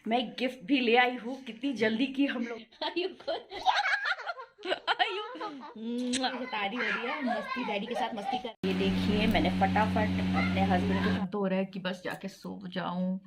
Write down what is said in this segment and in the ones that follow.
मैं गिफ्ट भी ले आई हूँ, कितनी जल्दी की हम लोग। आयु तारी हो रही है, मस्ती डैडी के साथ मस्ती कर। ये देखिए मैंने फटाफट अपने हस्बैंड के साथ हो रहा है कि बस जाके सो जाऊं।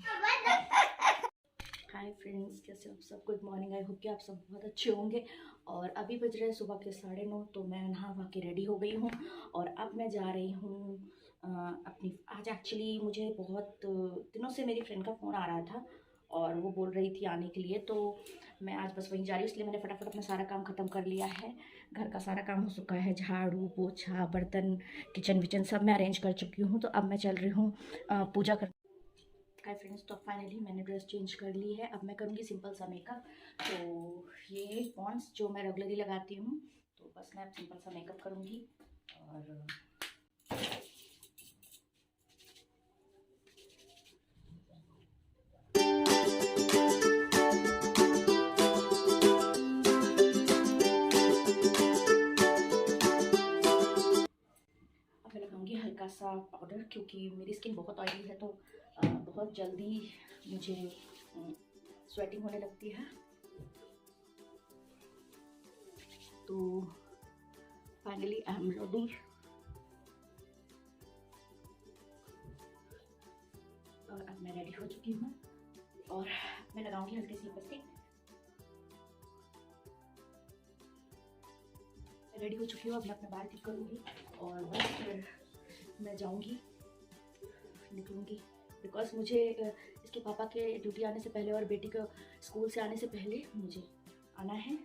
हाय फ्रेंड्स, कैसे हो आप सब? Good morning. आई होप कि आप सब बहुत अच्छे होंगे। और अभी बज रहे हैं सुबह के 9:30, तो मैं नहा वहा के रेडी हो गई हूँ और अब मैं जा रही हूँ अपनी। आज एक्चुअली मुझे बहुत दिनों से मेरी फ्रेंड का फ़ोन आ रहा था और वो बोल रही थी आने के लिए, तो मैं आज बस वहीं जा रही हूँ। इसलिए मैंने फटाफट अपना सारा काम ख़त्म कर लिया है। घर का सारा काम हो चुका है, झाड़ू पोछा बर्तन किचन विचन सब मैं अरेंज कर चुकी हूँ। तो अब मैं चल रही हूँ पूजा कर। हाय फ्रेंड्स, तो फाइनली मैंने ड्रेस चेंज कर ली है। अब मैं करूँगी सिंपल सा मेकअप। तो ये पॉन्ड्स जो मैं रेगुलरली लगाती हूँ, तो बस मैं अब सिंपल सा मेकअप करूँगी। और अब मैं लगाऊंगी हल्का सा पाउडर, क्योंकि मेरी स्किन बहुत ऑयली है, तो बहुत जल्दी मुझे स्वेटिंग होने लगती है। तो फाइनली आई एम रेडी। और अब मैं रेडी हो चुकी हूँ और मैं लगाऊंगी हल्की सी लिपस्टिक। रेडी हो चुकी हूँ, अब मैं अपने बाल ठीक करूँगी और बस फिर मैं जाऊँगी, निकलूँगी। बिकॉज मुझे इसके पापा के ड्यूटी आने से पहले और बेटी को स्कूल से आने से पहले मुझे आना है।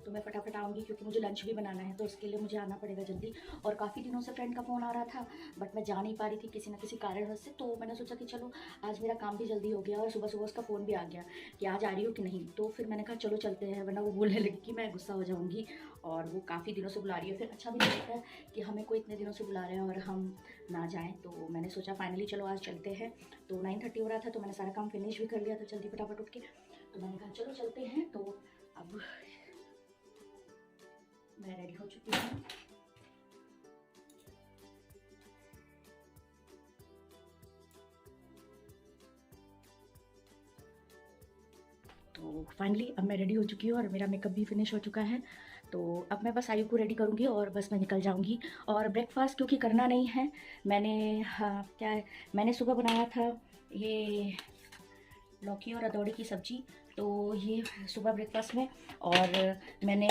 तो मैं फटाफट आऊँगी, क्योंकि मुझे लंच भी बनाना है, तो उसके लिए मुझे आना पड़ेगा जल्दी। और काफ़ी दिनों से फ्रेंड का फ़ोन आ रहा था, बट मैं जा नहीं पा रही थी किसी न किसी कारणवश से। तो मैंने सोचा कि चलो आज मेरा काम भी जल्दी हो गया और सुबह सुबह उसका फ़ोन भी आ गया कि आज आ रही हो कि नहीं। तो फिर मैंने कहा चलो चलते हैं, वरना वो बोलने लगी कि मैं गुस्सा हो जाऊँगी। और वो काफ़ी दिनों से बुला रही है, फिर अच्छा भी नहीं लगता है कि हमें कोई इतने दिनों से बुला रहे हैं और हम ना जाएँ। तो मैंने सोचा फाइनली चलो आज चलते हैं। तो 9:30 हो रहा था, तो मैंने सारा काम फिनिश भी कर लिया था जल्दी फटाफट उठ के। तो मैंने कहा चलो चलते हैं। तो अब मैं रेडी हो चुकी हूँ। तो फाइनली अब मैं रेडी हो चुकी हूँ और मेरा मेकअप भी फिनिश हो चुका है। तो अब मैं बस आयु को रेडी करूँगी और बस मैं निकल जाऊँगी। और ब्रेकफास्ट क्योंकि करना नहीं है, मैंने क्या है, मैंने सुबह बनाया था ये लौकी और अदौड़ी की सब्ज़ी। तो ये सुबह ब्रेकफास्ट में। और मैंने,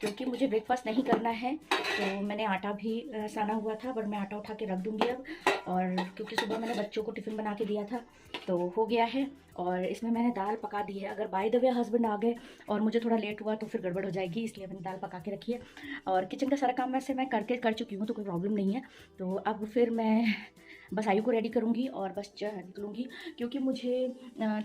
क्योंकि मुझे ब्रेकफास्ट नहीं करना है, तो मैंने आटा भी साना हुआ था, पर मैं आटा उठा के रख दूँगी अब। और क्योंकि सुबह मैंने बच्चों को टिफ़िन बना के दिया था, तो हो गया है। और इसमें मैंने दाल पका दी है। अगर बाय द वे हस्बैंड आ गए और मुझे थोड़ा लेट हुआ तो फिर गड़बड़ हो जाएगी, इसलिए मैंने दाल पका के रखी है। और किचन का सारा काम वैसे मैं कर चुकी हूँ, तो कोई प्रॉब्लम नहीं है। तो अब फिर मैं बस आयु को रेडी करूँगी और बस निकलूँगी, क्योंकि मुझे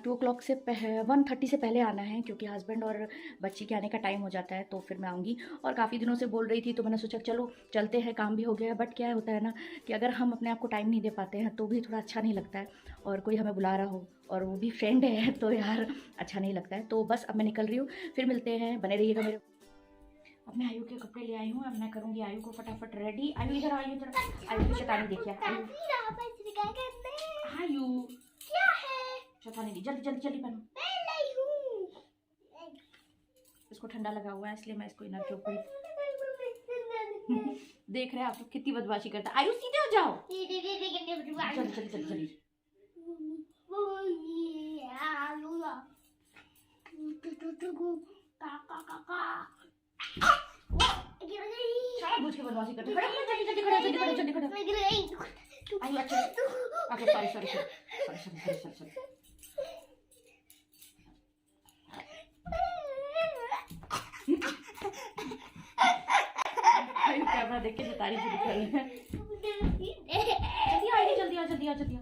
2 o'clock से 1:30 से पहले आना है, क्योंकि हस्बैंड और बच्ची के आने का टाइम हो जाता है। तो फिर मैं आऊँगी। और काफ़ी दिनों से बोल रही थी, तो मैंने सोचा चलो चलते हैं, काम भी हो गया है। बट क्या होता है ना कि अगर हम अपने आप को टाइम नहीं दे पाते हैं तो भी थोड़ा अच्छा नहीं लगता है। और कोई हमें बुला रहा हो और वो भी फ्रेंड है, तो यार अच्छा नहीं लगता है। तो बस अब मैं निकल रही हूँ, फिर मिलते हैं, बने रहिएगा मेरे। अब मैं आयु के कपड़े ले आई हूँ, अब मैं करूँगी आयु को फटाफट रेडी। आयु इधर, आयु इधर। आयु की शैतानी देखिए। आयु क्या है? शैतानी दी, जल्दी जल्दी जल्दी पहनो। मैं नहीं हूँ। इसको ठंडा लगा हुआ है, इसलिए मैं इसको इनर के ऊपर देख रहे हैं आप लोग कितनी बदमाशी करता है। आयु सीधे हो जाओ, जल्दी जल्दी जल्दी जल्दी। बुझ के बदमाशी करते हैं। जल्दी जल्दी खड़े, जल्दी खड़े, जल्दी खड़े। आयु अच्छा, okay sorry sorry sorry sorry sorry sorry sorry. आयु कैमरा देख के तारीफ भी कर रहे हैं। जल्दी आइए, जल्दी आ, जल्दी आ, जल्दी आ।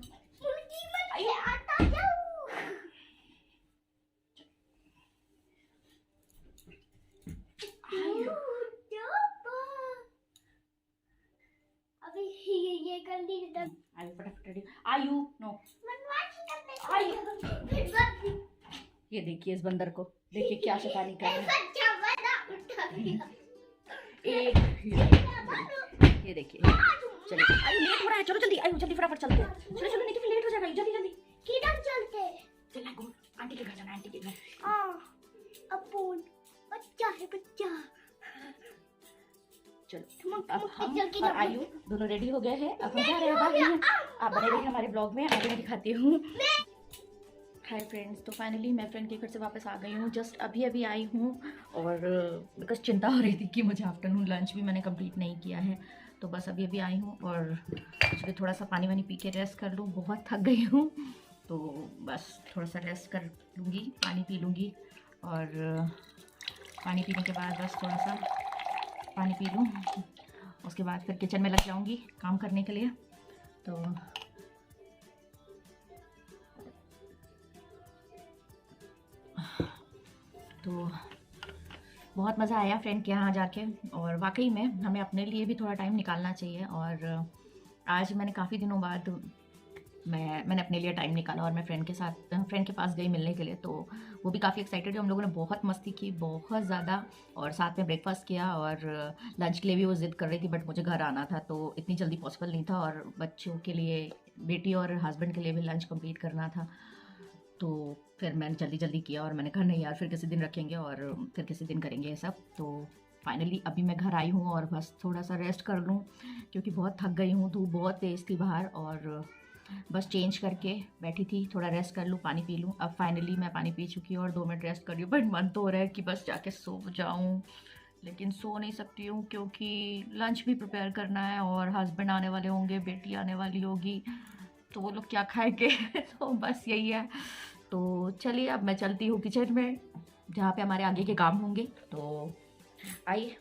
आयु फटाफट रेडी। आयु नो, आयु ये देखिए इस बंदर को, देखिए क्या शैतानी कर रहा है। एक ये देखिए, चलिए आयु लेट हो रहा है, चलो जल्दी आयु जल्दी फटाफट चलते हैं, चलो चलो नहीं तो फिर लेट हो जाएगा, जल्दी जल्दी किधर चलते? चलना है, आंटी के घर जाना, आंटी के घर। अपुन बच्चा है बच्चा। चलो अब हम और आयु दोनों रेडी हो गए हैं, अब हम जा रहे हैं बाहर। आप बने रहिए हमारे ब्लॉग में, आगे मैं दिखाती हूँ। हाय फ्रेंड्स, तो फाइनली मैं फ्रेंड के घर से वापस आ गई हूँ, जस्ट अभी अभी आई हूँ। और बिकॉज चिंता हो रही थी कि मुझे आफ्टरनून लंच भी मैंने कंप्लीट नहीं किया है, तो बस अभी अभी आई हूँ और मुझे थोड़ा सा पानी वानी पी के रेस्ट कर लूँ, बहुत थक गई हूँ, तो बस थोड़ा सा रेस्ट कर लूँगी, पानी पी लूँगी और पानी पीने के बाद बस थोड़ा सा पानी पी लूँ, उसके बाद फिर किचन में लग जाऊँगी काम करने के लिए। तो बहुत मज़ा आया फ्रेंड के यहाँ जाके, और वाकई में हमें अपने लिए भी थोड़ा टाइम निकालना चाहिए। और आज मैंने काफ़ी दिनों बाद मैंने अपने लिए टाइम निकाला और मैं फ्रेंड के पास गई मिलने के लिए, तो वो भी काफ़ी एक्साइटेड है। हम लोगों ने बहुत मस्ती की, बहुत ज़्यादा, और साथ में ब्रेकफास्ट किया, और लंच के लिए भी वो ज़िद कर रही थी, बट मुझे घर आना था तो इतनी जल्दी पॉसिबल नहीं था, और बच्चों के लिए, बेटी और हस्बैंड के लिए भी लंच कंप्लीट करना था, तो फिर मैंने जल्दी जल्दी किया और मैंने कहा नहीं यार, फिर किसी दिन रखेंगे और फिर किसी दिन करेंगे ये सब। तो फाइनली अभी मैं घर आई हूँ और बस थोड़ा सा रेस्ट कर लूँ, क्योंकि बहुत थक गई हूँ, धूप बहुत तेज़ थी बाहर, और बस चेंज करके बैठी थी, थोड़ा रेस्ट कर लूँ, पानी पी लूँ। अब फाइनली मैं पानी पी चुकी हूँ और 2 मिनट रेस्ट कर रही हूँ, बट मन तो हो रहा है कि बस जाके सो जाऊँ, लेकिन सो नहीं सकती हूँ क्योंकि लंच भी प्रिपेयर करना है, और हस्बैंड आने वाले होंगे, बेटी आने वाली होगी, तो वो लोग क्या खाएंगे तो बस यही है। तो चलिए अब मैं चलती हूँ किचन में, जहाँ पे हमारे आगे के काम होंगे। तो आइए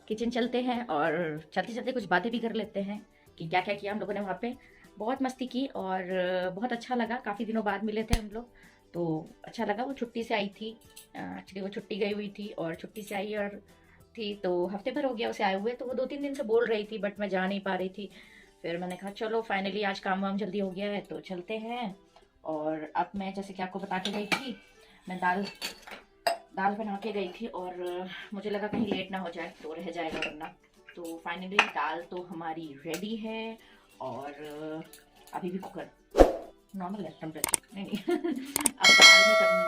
किचन चलते हैं और चलते चलते कुछ बातें भी कर लेते हैं कि क्या क्या किया हम लोगों ने वहाँ पे। बहुत मस्ती की और बहुत अच्छा लगा, काफ़ी दिनों बाद मिले थे हम लोग, तो अच्छा लगा। वो छुट्टी से आई थी, एक्चुअली वो छुट्टी गई हुई थी और छुट्टी से आई और थी, तो हफ्ते भर हो गया उसे आए हुए, तो वो 2-3 दिन से बोल रही थी, बट मैं जा नहीं पा रही थी। फिर मैंने कहा चलो फाइनली आज काम वाम जल्दी हो गया है तो चलते हैं। और अब मैं जैसे कि आपको बता के गई थी, मैं दाल बना के गई थी, और मुझे लगा कहीं लेट ना हो जाए तो रह जाएगा वरना। तो फाइनली दाल तो हमारी रेडी है, और अभी भी कुकर नॉर्मल है, टेम्परेचर नहीं अब दाल में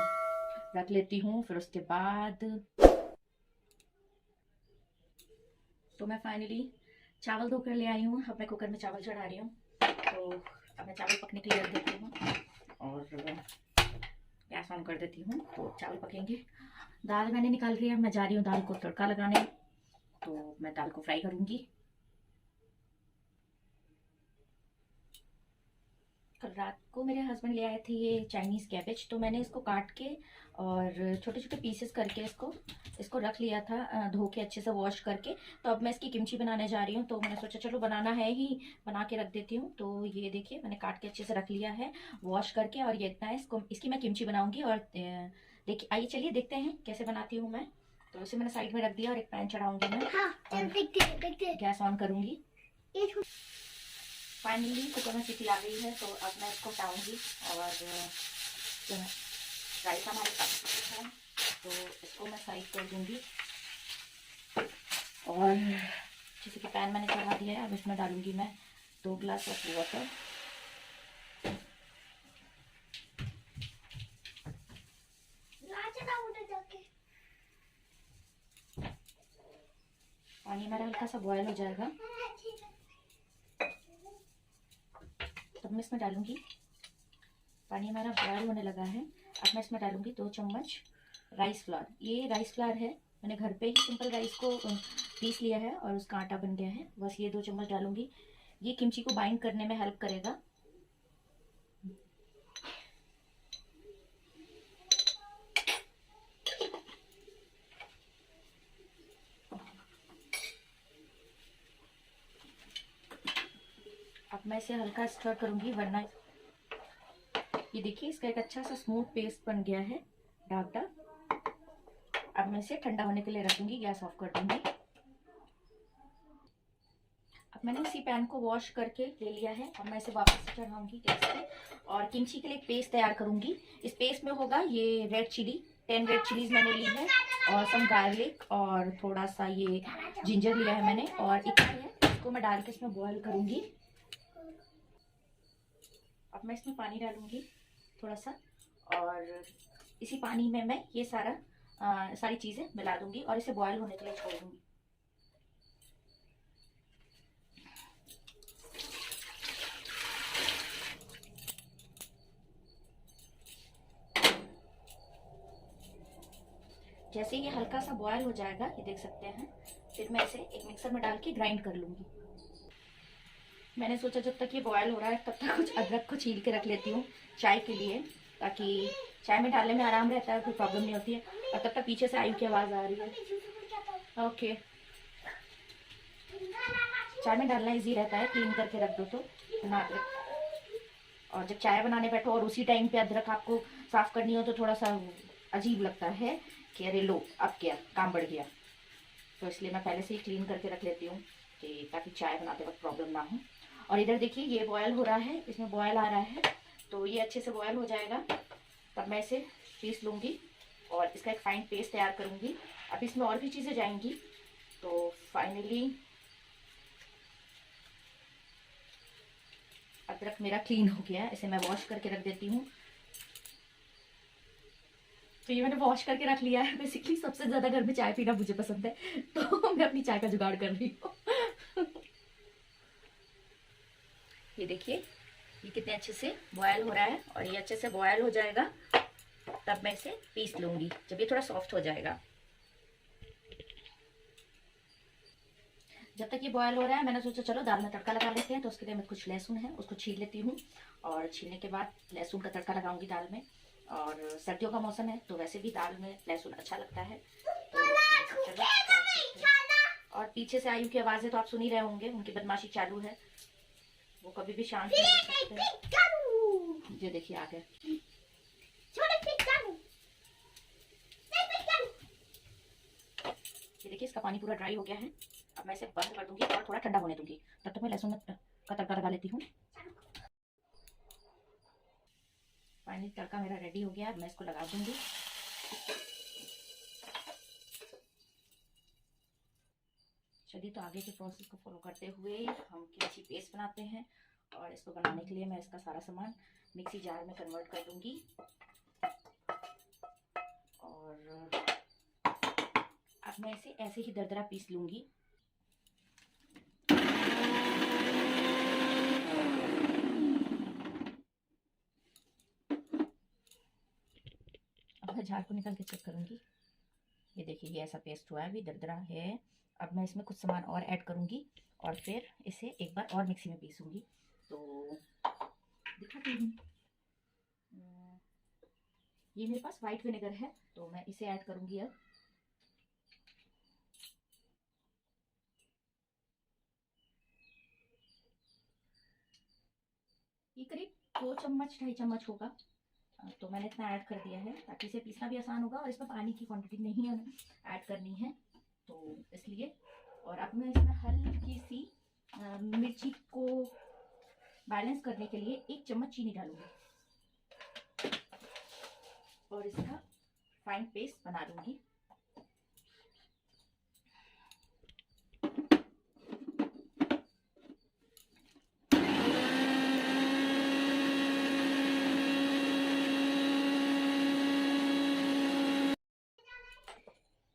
रख लेती हूँ, फिर उसके बाद तो मैं फाइनली चावल धोकर ले आई हूँ। अब मैं कुकर में चावल चढ़ा रही हूँ, तो अब मैं चावल पकने के लिए रख देती हूँ और गैस ऑन कर देती हूँ, तो चावल पकेंगे। दाल मैंने निकाल लिया, मैं जा रही हूँ दाल को तड़का लगाने, तो मैं दाल को फ्राई करूँगी। कल रात को मेरे हस्बैंड ले आए थे ये चाइनीज़ कैबेज, तो मैंने इसको काट के और छोटे छोटे पीसेस करके इसको रख लिया था, धो के अच्छे से वॉश करके। तो अब मैं इसकी किमची बनाने जा रही हूँ, तो मैंने सोचा चलो बनाना है ही, बना के रख देती हूँ। तो ये देखिए मैंने काट के अच्छे से रख लिया है वॉश करके, और ये इतना है, इसकी मैं किमची बनाऊँगी। और देखिए आइए चलिए देखते हैं कैसे बनाती हूँ मैं। तो इसे मैंने साइड में रख दिया और एक पैन चढ़ाऊँगी मैं, गैस ऑन करूँगी। फाइनली कुकर में सीटी आ गई है, तो अब मैं इसको उठाऊंगी, और राइस हमारे पास है, तो इसको मैं साइड कर दूंगी। और जैसे कि पैन मैंने चढ़ा दिया है, अब इसमें डालूंगी मैं 2 गिलास ऑफ वाटर। पानी हमारा हल्का सा बॉयल हो जाएगा, तब मैं इसमें डालूंगी, पानी हमारा बॉयल होने लगा है। अब मैं इसमें डालूंगी 2 चम्मच राइस फ्लावर। ये राइस फ्लावर है, मैंने घर पे ही सिंपल राइस को पीस लिया है और उसका आटा बन गया है, बस ये 2 चम्मच डालूंगी। ये किमची को बाइंड करने में हेल्प करेगा। अब मैं इसे हल्का स्टर करूंगी, वरना ये देखिए इसका एक अच्छा सा स्मूथ पेस्ट बन गया है, डार्क डार्क। अब मैं इसे ठंडा होने के लिए रख दूंगी, गैस ऑफ कर दूंगी। अब मैंने इसी पैन को वॉश करके ले लिया है, अब मैं इसे वापस से चढ़ाऊंगी गैस पे, और किमची के लिए एक पेस्ट तैयार करूंगी। इस पेस्ट में होगा ये रेड चिली, 10 रेड चिलीज मैंने ली है, और सम गार्लिक, और थोड़ा सा ये जिंजर लिया है मैंने, और इतना है। इसको मैं डाल के इसमें बॉईल करूँगी। अब मैं इसमें पानी डालूँगी थोड़ा सा, और इसी पानी में मैं ये सारी चीज़ें मिला दूँगी और इसे बॉईल होने के लिए छोड़ दूँगी। जैसे ये हल्का सा बॉयल हो जाएगा, ये देख सकते हैं, फिर मैं इसे एक मिक्सर में डाल के ग्राइंड कर लूँगी। मैंने सोचा जब तक ये बॉयल हो रहा है तब तक कुछ अदरक को छील के रख लेती हूँ चाय के लिए, ताकि चाय में डालने में आराम रहता है, कोई प्रॉब्लम नहीं होती है। और तब तक पीछे से आयु की आवाज़ आ रही है। ओके, चाय में डालना इजी रहता है, क्लीन करके रख दो तो बिना अदरक। और जब चाय बनाने बैठो और उसी टाइम पे अदरक आपको साफ़ करनी हो तो थोड़ा सा अजीब लगता है कि अरे लो अब क्या काम बढ़ गया। तो इसलिए मैं पहले से ही क्लीन करके रख लेती हूँ कि ताकि चाय बनाते वक्त प्रॉब्लम ना हो। और इधर देखिए ये बॉयल हो रहा है, इसमें बॉयल आ रहा है, तो ये अच्छे से बॉयल हो जाएगा तब मैं इसे पीस लूँगी और इसका एक फाइन पेस्ट तैयार करूँगी। अब इसमें और भी चीज़ें जाएंगी। तो फाइनली अदरक मेरा क्लीन हो गया है, इसे मैं वॉश करके रख देती हूँ। तो ये मैंने वॉश करके रख लिया है। बेसिकली सबसे ज़्यादा घर में चाय पीना मुझे पसंद है, तो मैं अपनी चाय का जुगाड़ कर रही हूँ। ये देखिए ये कितने अच्छे से बॉयल हो रहा है, और ये अच्छे से बॉयल हो जाएगा तब मैं इसे पीस लूँगी जब ये थोड़ा सॉफ्ट हो जाएगा। जब तक ये बॉयल हो रहा है मैंने सोचा चलो दाल में तड़का लगा लेते हैं। तो उसके लिए मैं कुछ लहसुन है उसको छील लेती हूँ, और छीलने के बाद लहसुन का तड़का लगाऊंगी दाल में। और सर्दियों का मौसम है तो वैसे भी दाल में लहसुन अच्छा लगता है। तो चलो, और पीछे से आयु की आवाज़ें तो आप सुन ही रहे होंगे, उनकी बदमाशी चालू है, वो कभी भी शांत नहीं हो सकते। ये देखिए आ गए। ये देखिए इसका पानी पूरा ड्राई हो गया है। अब मैं इसे बंद कर दूंगी और थोड़ा ठंडा होने दूंगी। तब तक मैं लहसुन का तड़का लगा लेती हूँ। फाइनली तड़का मेरा रेडी हो गया, अब मैं इसको लगा दूंगी। चलिए तो आगे के प्रोसेस को फॉलो करते हुए हम किमची पेस्ट बनाते हैं। और इसको बनाने के लिए मैं इसका सारा सामान मिक्सी जार में कन्वर्ट कर दूंगी, और अब मैं इसे ऐसे ही दरदरा पीस लूंगी। अब मैं जार को निकाल के चेक करूंगी। ये देखिए ये ऐसा पेस्ट हुआ है, अभी दरदरा है। अब मैं इसमें कुछ सामान और ऐड करूंगी और फिर इसे एक बार और मिक्सी में पीसूंगी। तो दिखाती हूँ। ये मेरे पास वाइट विनेगर है तो मैं इसे ऐड करूंगी। अब ये करीब 2 चम्मच 2.5 चम्मच होगा, तो मैंने इतना ऐड कर दिया है ताकि इसे पीसना भी आसान होगा और इसमें पानी की क्वांटिटी नहीं ऐड करनी है, तो इसलिए। और अब मैं इसमें हल्की सी मिर्ची को बैलेंस करने के लिए 1 चम्मच चीनी डालूंगी और इसका फाइन पेस्ट बना लूंगी।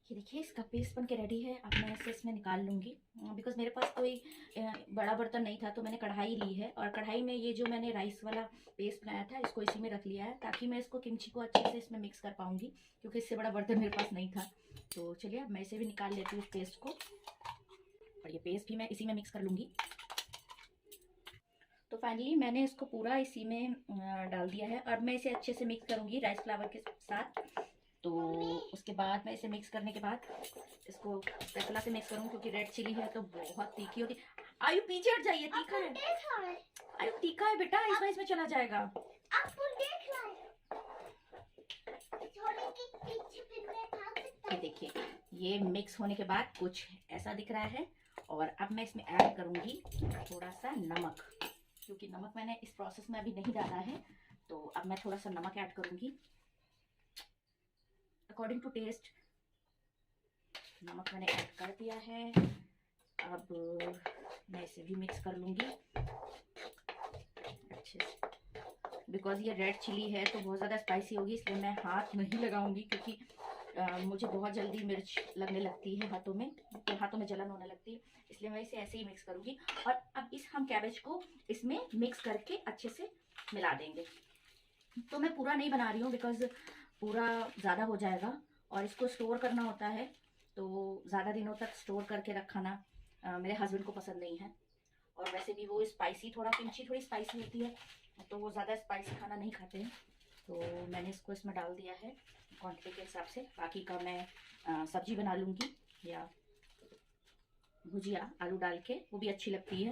ये देखिए इसका पेस्ट बन के रेडी है। अब मैं इसे इसमें निकाल लूँगी। बिकॉज मेरे पास कोई बड़ा बर्तन नहीं था तो मैंने कढ़ाई ली है, और कढ़ाई में ये जो मैंने राइस वाला पेस्ट बनाया था इसको इसी में रख लिया है ताकि मैं इसको किमची को अच्छे से इसमें मिक्स कर पाऊँगी, क्योंकि इससे बड़ा बर्तन मेरे पास नहीं था। तो चलिए अब मैं इसे भी निकाल लेती हूँ इस पेस्ट को, और ये पेस्ट भी मैं इसी में मिक्स कर लूँगी। तो फाइनली मैंने इसको पूरा इसी में डाल दिया है। अब मैं इसे अच्छे से मिक्स करूँगी राइस फ्लावर के साथ। तो उसके बाद मैं इसे मिक्स करने के बाद इसको स्पैचुला से मिक्स करूँ, क्योंकि रेड चिली है तो बहुत तीखी होती है। आयु पीछे हट जाइए, तीखा है। आयु तीखा है बेटा, इसमें चला जाएगा। ये देखिए ये मिक्स होने के बाद कुछ ऐसा दिख रहा है। और अब मैं इसमें ऐड करूँगी थोड़ा सा नमक, क्योंकि नमक मैंने इस प्रोसेस में अभी नहीं डाला है, तो अब मैं थोड़ा सा नमक ऐड करूँगी। According to taste. नमक मैंने ऐड कर दिया है। अब मैं इसे भी मिक्स कर लूँगी अच्छे से। बिकॉज ये रेड चिली है तो बहुत ज़्यादा स्पाइसी होगी, इसलिए मैं हाथ नहीं लगाऊंगी, क्योंकि मुझे बहुत जल्दी मिर्च लगने लगती है हाथों में, तो हाथों में जलन होने लगती है, इसलिए मैं इसे ऐसे ही मिक्स करूँगी। और अब हम कैबेज को इसमें मिक्स करके अच्छे से मिला देंगे। तो मैं पूरा नहीं बना रही हूँ बिकॉज पूरा ज़्यादा हो जाएगा और इसको स्टोर करना होता है, तो ज़्यादा दिनों तक स्टोर करके रखाना मेरे हस्बैंड को पसंद नहीं है। और वैसे भी वो स्पाइसी किंची थोड़ी स्पाइसी होती है, तो वो ज़्यादा स्पाइसी खाना नहीं खाते हैं। तो मैंने इसको इसमें डाल दिया है क्वांटिटी के हिसाब से। बाकी का मैं सब्जी बना लूँगी या भुजिया आलू डाल के, वो भी अच्छी लगती है।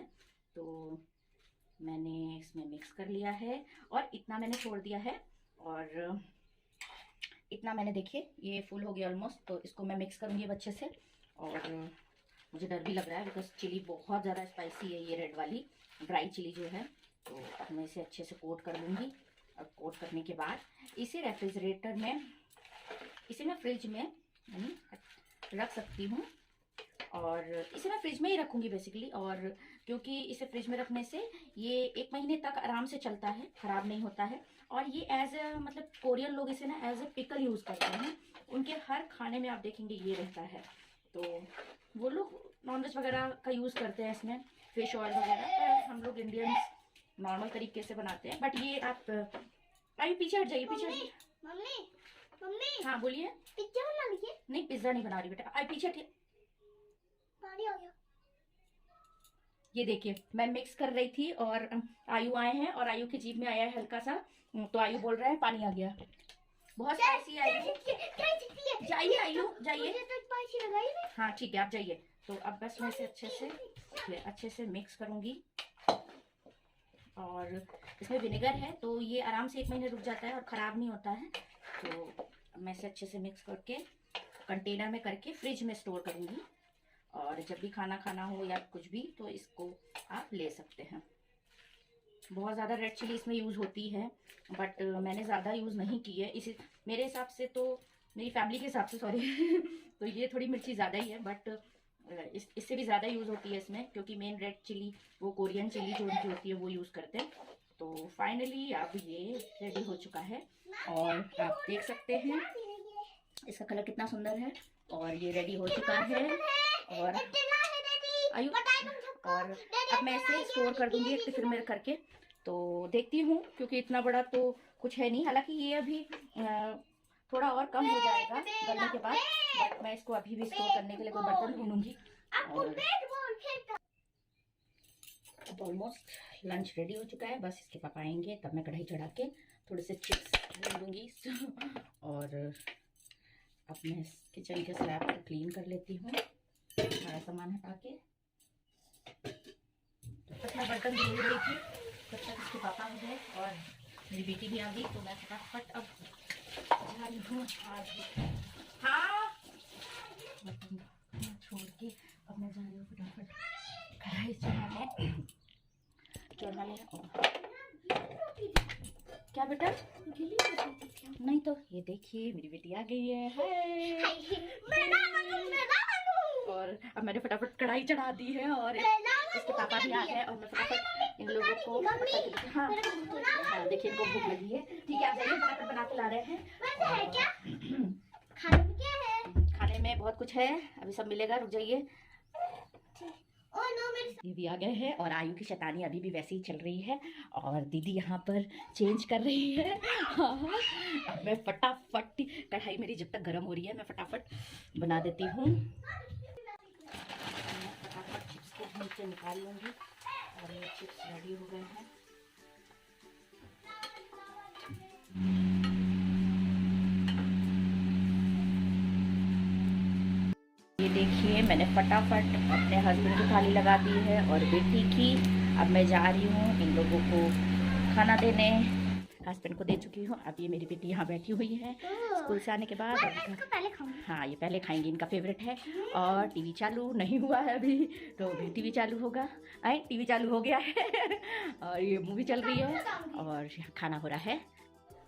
तो मैंने इसमें मिक्स कर लिया है और इतना मैंने छोड़ दिया है। और इतना मैंने, देखिए ये फुल हो गया ऑलमोस्ट, तो इसको मैं मिक्स करूँगी अच्छे से। और मुझे डर भी लग रहा है बिकॉज चिली बहुत ज़्यादा स्पाइसी है, ये रेड वाली ड्राई चिली जो है। तो अब मैं इसे अच्छे से कोट कर लूँगी। और कोट करने के बाद इसे रेफ्रिजरेटर में, इसे मैं फ्रिज में रख सकती हूँ। और इसे मैं फ्रिज में ही रखूँगी बेसिकली। और क्योंकि इसे फ्रिज में रखने से ये 1 महीने तक आराम से चलता है, ख़राब नहीं होता है। और ये एज ए, मतलब कोरियन लोग इसे ना एज ए पिकल यूज़ करते हैं, उनके हर खाने में आप देखेंगे ये रहता है। तो वो लोग नॉनवेज वगैरह का यूज़ करते हैं इसमें, फिश ऑयल वगैरह। हम लोग इंडियंस नॉर्मल तरीके से बनाते हैं। बट ये आप अभी पीछे हट जाइए, पीछे हटिए। मम्मी मम्मी हाँ बोलिए। पिज्जा बना लीजिए। नहीं पिज्ज़ा नहीं बना रही बेटा, अभी पीछे हटिए। पानी आ गया। ये देखिए मैं मिक्स कर रही थी और आयु आए हैं और आयु की जीभ में आया है हल्का सा, तो आयु बोल रहा है पानी आ गया। बहुत स्पाइसी है आयु। जाइए आयु जाइए। हाँ ठीक है आप जाइए। तो अब बस मैं इसे अच्छे से मिक्स करूँगी। और इसमें विनेगर है तो ये आराम से 1 महीने रुक जाता है और ख़राब नहीं होता है। तो मैं इसे अच्छे से मिक्स करके कंटेनर में करके फ्रिज में स्टोर करूँगी। और जब भी खाना खाना हो या कुछ भी तो इसको आप ले सकते हैं। बहुत ज़्यादा रेड चिली इसमें यूज़ होती है, बट मैंने ज़्यादा यूज़ नहीं की है। इसी मेरे हिसाब से, तो मेरी फैमिली के हिसाब से सॉरी तो ये थोड़ी मिर्ची ज़्यादा ही है, बट इससे भी ज़्यादा यूज़ होती है इसमें, क्योंकि मेन रेड चिली वो कोरियन चिली जो उनकी होती है वो यूज़ करते हैं। तो फाइनली अब ये रेडी हो चुका है और आप देख सकते हैं इसका कलर कितना सुंदर है। और ये रेडी हो चुका है। और अब मैं इसे स्टोर कर दूंगी एक टिफिन में करके। तो देखती हूँ, क्योंकि इतना बड़ा तो कुछ है नहीं, हालांकि ये अभी थोड़ा और कम हो जाएगा गलने के बाद। बट मैं इसको अभी भी स्टोर करने के लिए कोई बर्तन ढूंढूंगी। और ऑलमोस्ट लंच रेडी हो चुका है, बस इसके पापा आएंगे तब मैं कढ़ाई चढ़ा के थोड़े से चिप्स भून दूंगी। और अब मैं किचन के स्लैब को क्लीन कर लेती हूँ सारा सामान हटा के। मैं बर्तन धुल रही थी तब तक इसके पापा आ गए और मेरी बेटी भी आ गई, तो मैं फटाफट अब जा रही हूँ। हाँ बर्तन छोड़ के अब मैं जा रही हूँ फटाफट कढ़ाई चढ़ाने। क्या बेटा नहीं तो ये देखिए मेरी बेटी आ गई है। और अब मैंने फटाफट कढ़ाई चढ़ा दी है और इसके पापा भी आ गए और मैं फटाफट इन लोगों को हाँ देखिए इनको भूख लगी है। ठीक है आप जाइए, फटाफट बना के ला रहे हैं। खाने में बहुत कुछ है, अभी सब मिलेगा, रुक जाइए। ये भी आ गए हैं और आयु की शैतानी अभी भी वैसे ही चल रही है और दीदी यहाँ पर चेंज कर रही है। हाँ अब मैं फटाफट, कढ़ाई मेरी जब तक गर्म हो रही है मैं फटाफट बना देती हूँ। मैं फटाफट चिप्स को नीचे निकाल लूँगी और ये चिप्स रेडी हो गए हैं। ये देखिए मैंने फटाफट अपने हस्बैंड की थाली लगा दी है और बेटी की। अब मैं जा रही हूँ इन लोगों को खाना देने, हस्बैंड को दे चुकी हूँ। अब ये मेरी बेटी यहाँ बैठी हुई है स्कूल से आने के बाद। हाँ ये पहले खाएंगी, इनका फेवरेट है। और टीवी चालू नहीं हुआ है अभी, तो अभी टीवी चालू होगा। टीवी चालू हो गया है और ये मूवी चल रही है और खाना हो रहा है।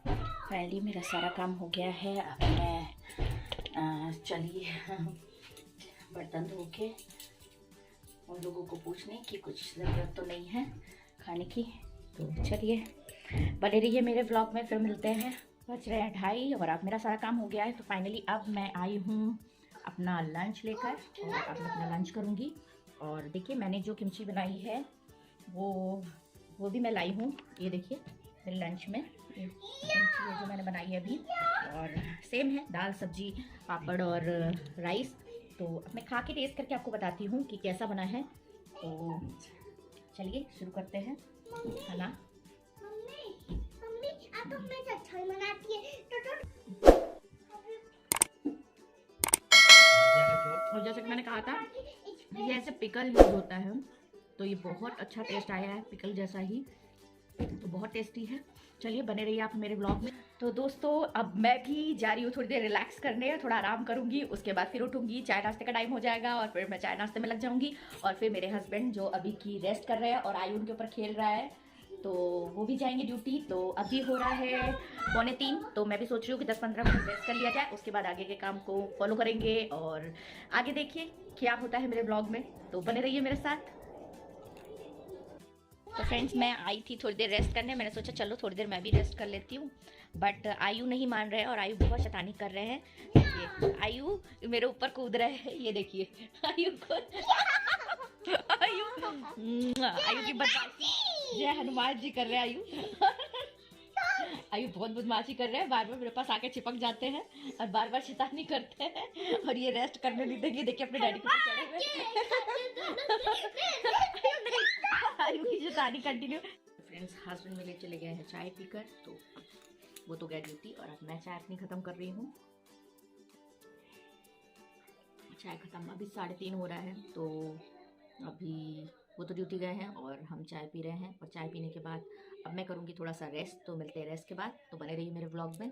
फाइनली मेरा सारा काम हो गया है। अब मैं चलिए बर्तन धो के उन लोगों को पूछने की कुछ ज़रूरत तो नहीं है खाने की, तो चलिए बने रहिए मेरे व्लॉग में। फिर मिलते हैं। बज रहे हैं 2:30 और अब मेरा सारा काम हो गया है। तो फाइनली अब मैं आई हूँ अपना लंच लेकर और अब मैं अपना लंच करूँगी। और देखिए मैंने जो किमची बनाई है वो भी मैं लाई हूँ। ये देखिए मेरे लंच में ये किमची है जो मैंने बनाई है अभी, और सेम है दाल सब्जी पापड़ और राइस। तो अब मैं खा के टेस्ट करके आपको बताती हूँ कि कैसा बना है। तो चलिए शुरू करते हैं खाना। मम्मी आप अपने अच्छा ही बनाती है और जैसे कि मैंने कहा था ये ऐसे पिकल यूज होता है, तो ये बहुत अच्छा टेस्ट आया है पिकल जैसा ही, तो बहुत टेस्टी है। चलिए बने रहिए आप मेरे ब्लॉग में। तो दोस्तों अब मैं भी जा रही हूँ थोड़ी देर रिलैक्स करने, थोड़ा आराम करूँगी, उसके बाद फिर उठूँगी, चाय नाश्ते का टाइम हो जाएगा और फिर मैं चाय नाश्ते में लग जाऊँगी। और फिर मेरे हस्बैंड जो अभी की रेस्ट कर रहे हैं और आयु उनके ऊपर खेल रहा है, तो वो भी जाएंगे ड्यूटी। तो अभी हो रहा है 2:45, तो मैं भी सोच रही हूँ कि 10-15 मिनट रेस्ट कर लिया जाए, उसके बाद आगे के काम को फॉलो करेंगे और आगे देखिए क्या होता है मेरे ब्लॉग में। तो बने रहिए मेरे साथ। तो फ्रेंड्स मैं आई थी थोड़ी देर रेस्ट करने, मैंने सोचा चलो थोड़ी देर मैं भी रेस्ट कर लेती हूँ, बट आयु नहीं मान रहे हैं और आयु बहुत शैतानी कर रहे हैं। देखिए आयु मेरे ऊपर कूद रहे हैं, ये देखिए आयु को आयु की बदमाशी जय हनुमान जी कर रहे हैं। आयु बहुत बदमाशी कर रहे हैं, बार बार मेरे पास आके चिपक जाते हैं और बार बार शैतानी करते हैं और ये रेस्ट करने नहीं देंगे। देखिए अपने डैडी को चढ़े हुए आयु की शैतानी कंटिन्यू। फ्रेंड्स हस्बैंड मेरे चले गए हैं चाय पीकर, तो वो तो गए ड्यूटी और अब मैं चाय अपनी ख़त्म कर रही हूँ। चाय ख़त्म, अभी 3:30 हो रहा है, तो अभी वो तो ड्यूटी गए हैं और हम चाय पी रहे हैं। और चाय पीने के बाद अब मैं करूँगी थोड़ा सा रेस्ट, तो मिलते हैं रेस्ट के बाद। तो बने रहिए मेरे व्लॉग में।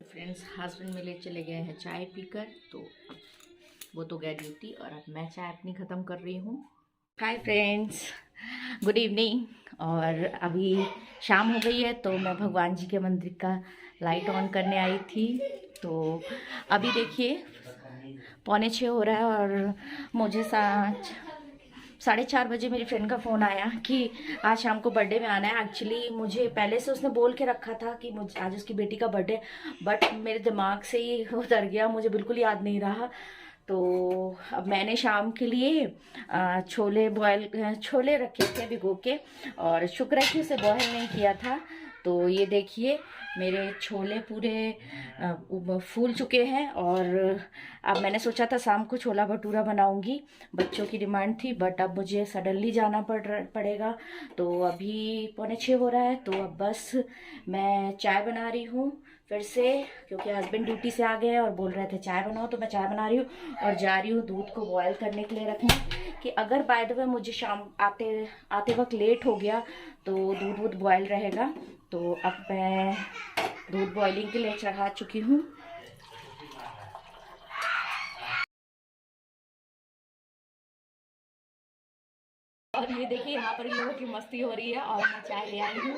फ्रेंड्स हस्बैंड मेरे चले गए हैं चाय पीकर, तो वो तो गए ड्यूटी और अब मैं चाय अपनी ख़त्म कर रही हूँ। Hi friends, good evening. और अभी शाम हो गई है, तो मैं भगवान जी के मंदिर का लाइट ऑन करने आई थी। तो अभी देखिए 5:45 हो रहा है और मुझे 4:30 बजे मेरी फ्रेंड का फ़ोन आया कि आज शाम को बर्थडे में आना है। एक्चुअली मुझे पहले से उसने बोल के रखा था कि मुझे आज उसकी बेटी का बर्थडे, बट मेरे दिमाग से ही उतर गया, मुझे बिल्कुल याद नहीं रहा। तो अब मैंने शाम के लिए छोले रखे थे भिगो के, और शुक्र है कि उसे बॉयल नहीं किया था। तो ये देखिए मेरे छोले पूरे फूल चुके हैं। और अब मैंने सोचा था शाम को छोला भटूरा बनाऊंगी, बच्चों की डिमांड थी, बट अब मुझे सडनली जाना पड़ेगा। तो अभी 5:45 हो रहा है, तो अब बस मैं चाय बना रही हूँ फिर से, क्योंकि हस्बैंड ड्यूटी से आ गए हैं और बोल रहे थे चाय बनाओ, तो मैं चाय बना रही हूँ और जा रही हूँ दूध को बॉयल करने के लिए रखने, कि अगर बाय द वे मुझे शाम आते वक्त लेट हो गया तो दूध बॉयल रहेगा। तो अब मैं दूध बॉइलिंग के लिए चढ़ा चुकी हूँ। और ये देखिए यहाँ पर इन लोगों की मस्ती हो रही है और मैं चाय ले आई हूँ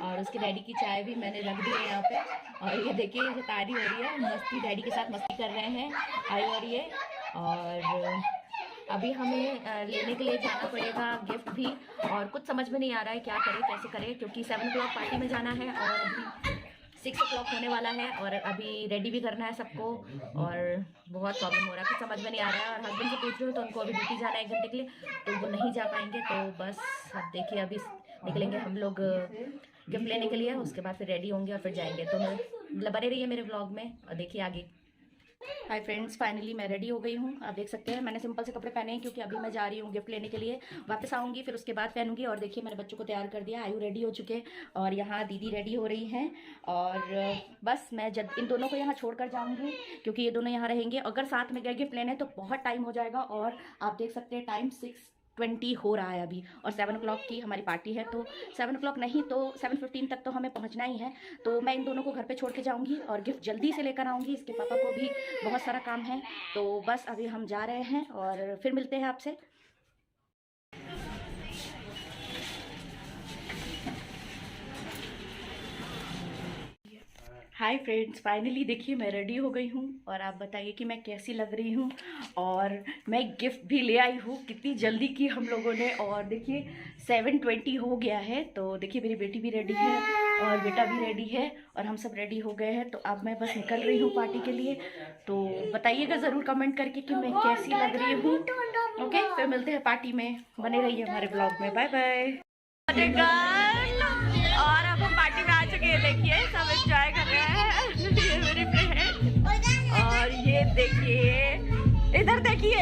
और उसके डैडी की चाय भी मैंने रख दी है यहाँ पे। और ये देखिए ये तारी हो रही है, मस्ती डैडी के साथ मस्ती कर रहे हैं आई और ये। और अभी हमें लेने के लिए जाना पड़ेगा गिफ्ट भी, और कुछ समझ में नहीं आ रहा है क्या करें कैसे करें, क्योंकि 7 o'clock पार्टी में जाना है और अभी 6 o'clock होने वाला है और अभी रेडी भी करना है सबको, और बहुत प्रॉब्लम हो रहा है, कुछ समझ में नहीं आ रहा है। और हस्बैंड से पूछ रही हूँ तो उनको अभी ड्यूटी जाना है 1 घंटे के लिए, तो वो नहीं जा पाएंगे। तो बस अब देखिए अभी निकलेंगे हम लोग गिफ्ट लेने के लिए, उसके बाद फिर रेडी होंगे और फिर जाएंगे। तो बने रहिए मेरे व्लॉग में और देखिए आगे। हाय फ्रेंड्स, फाइनली मैं रेडी हो गई हूँ। आप देख सकते हैं मैंने सिंपल से कपड़े पहने हैं, क्योंकि अभी मैं जा रही हूँ गिफ्ट लेने के लिए। वापस आऊँगी फिर उसके बाद पहनूंगी। और देखिए मैंने बच्चों को तैयार कर दिया, आयु रेडी हो चुके और यहाँ दीदी रेडी हो रही हैं। और बस मैं जब इन दोनों को यहाँ छोड़ कर जाऊँगी, क्योंकि ये दोनों यहाँ रहेंगे। अगर साथ में गए गिफ्ट लेने तो बहुत टाइम हो जाएगा, और आप देख सकते हैं टाइम 6:20 हो रहा है अभी, और 7 o'clock की हमारी पार्टी है। तो 7 o'clock नहीं तो 7:15 तक तो हमें पहुंचना ही है। तो मैं इन दोनों को घर पे छोड़ के जाऊंगी और गिफ्ट जल्दी से लेकर आऊंगी। इसके पापा को भी बहुत सारा काम है, तो बस अभी हम जा रहे हैं और फिर मिलते हैं आपसे। हाय फ्रेंड्स, फाइनली देखिए मैं रेडी हो गई हूँ और आप बताइए कि मैं कैसी लग रही हूँ। और मैं गिफ्ट भी ले आई हूँ, कितनी जल्दी की हम लोगों ने। और देखिए 7:20 हो गया है, तो देखिए मेरी बेटी भी रेडी है और बेटा भी रेडी है और हम सब रेडी हो गए हैं। तो अब मैं बस निकल रही हूँ पार्टी के लिए। तो बताइएगा ज़रूर कमेंट करके कि मैं कैसी लग रही हूँ। ओके, फिर मिलते हैं पार्टी में, बने रहिए हमारे ब्लॉग में। Bye bye. और अब हम पार्टी में आ चुके हैं, देखिए सब एंजॉय कर रहे हैं। ये मेरी फ्रेंड और ये देखिए, इधर देखिए।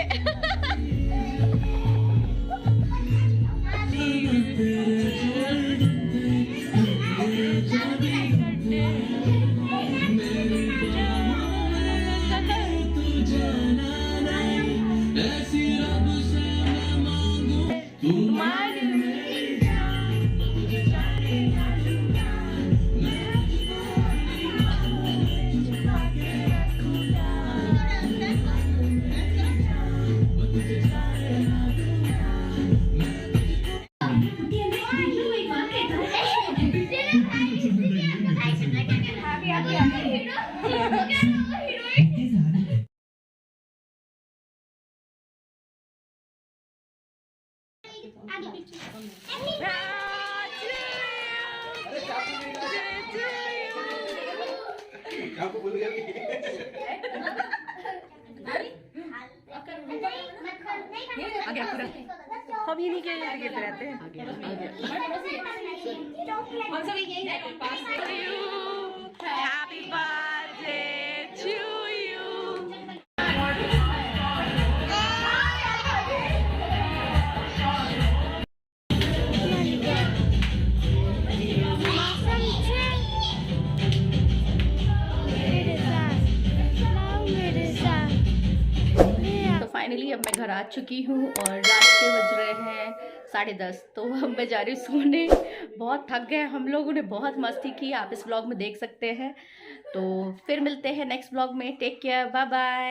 आपको भूल गया हम ही नहीं गिरते रहते हैं। Happy birthday to you. Finally अब मैं घर आ चुकी हूँ और रात के बज रहे हैं 10:30। तो अब मैं जा रही हूँ सोने। बहुत थक गए हम लोगों ने, बहुत मस्ती की, आप इस ब्लॉग में देख सकते हैं। तो फिर मिलते हैं नेक्स्ट ब्लॉग में। Take care, bye bye.